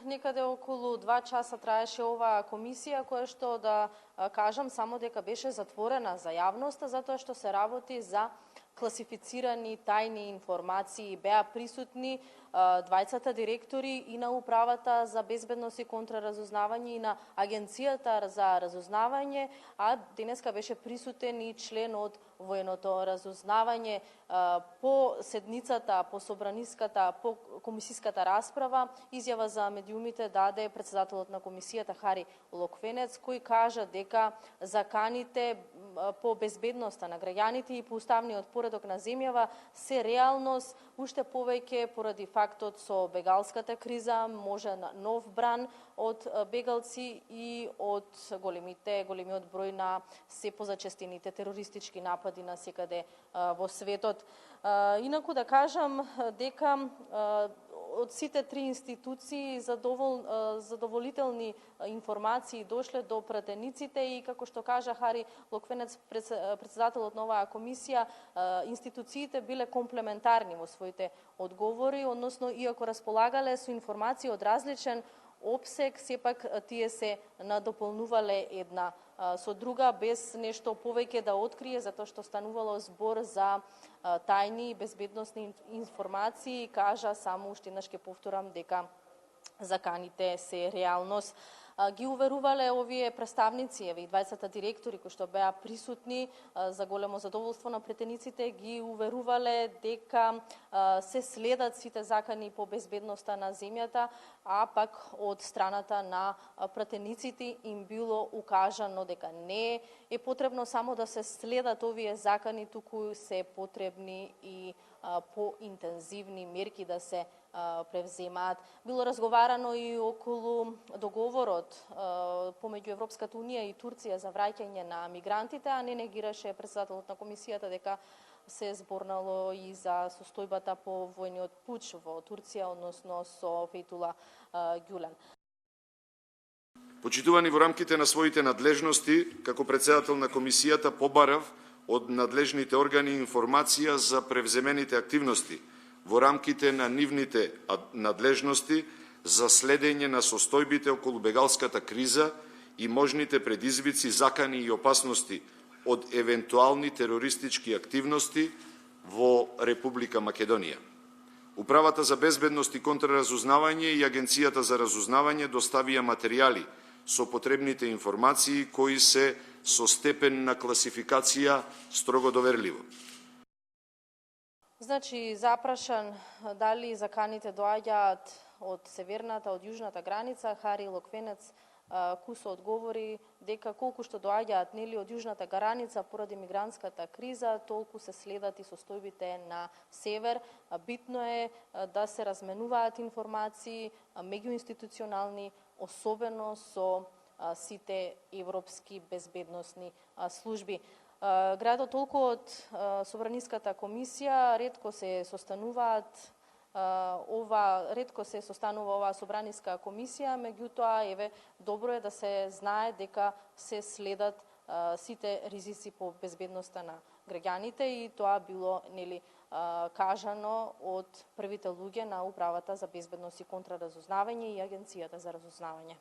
некаде околу 2 часа траеше оваа комисија, која што да кажам само дека беше затворена за јавноста, затоа што се работи за класифицирани тајни информации. Беа присутни двајцата директори и на Управата за безбедност и контраразузнавање и на Агенцијата за разузнавање, а денеска беше присутен и член од военото разузнавање. По седницата, по собраниската, по комисиската расправа, изјава за медиумите даде председателот на комисијата Хари Локвенец, кој кажа дека заканите по безбедноста на граѓаните и по уставниот поредок на земјава се реалност, уште повеќе поради фактот со бегалската криза, може на нов бран од бегалци и од големиот број на се позачестените терористички напади на секаде во светот. Инаку да кажам дека од сите три институции задоволителни информации дошле до пратениците и како што кажа Хари Локвенец, председателот на оваа комисија, институциите биле комплементарни во своите одговори, односно иако располагале со информации од различен опсег, сепак тие се надополнувале една со друга, без нешто повеќе да открие, затоа што станувало збор за тајни и безбедносни информации. Кажа само уште еднаш ќе повторам дека заканите се реалност. Ги уверувале овие представници, и двајцата директори кои што беа присутни за големо задоволство на претениците, ги уверувале дека се следат сите закани по безбедноста на земјата, а пак од страната на претениците им било укажано дека не е потребно само да се следат овие закани, туку се потребни и поинтензивни мерки да се превземаат. Било разговарано и околу договорот помеѓу Европската унија и Турција за враќање на мигрантите, а не негираше председателот на комисијата дека се зборнало и за состојбата по војниот пуч во Турција, односно со Фейтула Ѓулен. Почитувани, во рамките на своите надлежности, како председател на комисијата побарав од надлежните органи информација за превземените активности во рамките на нивните надлежности за следење на состојбите околу бегалската криза и можните предизвици, закани и опасности од евентуални терористички активности во Република Македонија. Управата за безбедност и контраразузнавање и Агенцијата за разузнавање доставија материјали со потребните информации кои се со степен на класификација строго доверливо. Значи, запрашан дали заканите доаѓаат од северната, од јужната граница, Хари Локвенец кусо одговори дека колку што доаѓаат нели од јужната граница поради мигрантската криза, толку се следат и состојбите на север. Битно е да се разменуваат информации меѓуинституционални, особено со сите европски безбедносни служби. Градот толку од Собраниската комисија ретко се состануваат ретко се состанува оваа собраниска комисија, меѓутоа еве добро е да се знае дека се следат сите ризици по безбедноста на граѓаните и тоа било нели кажано од првите луѓе на Управата за безбедност и контраразузнавање и Агенцијата за разузнавање.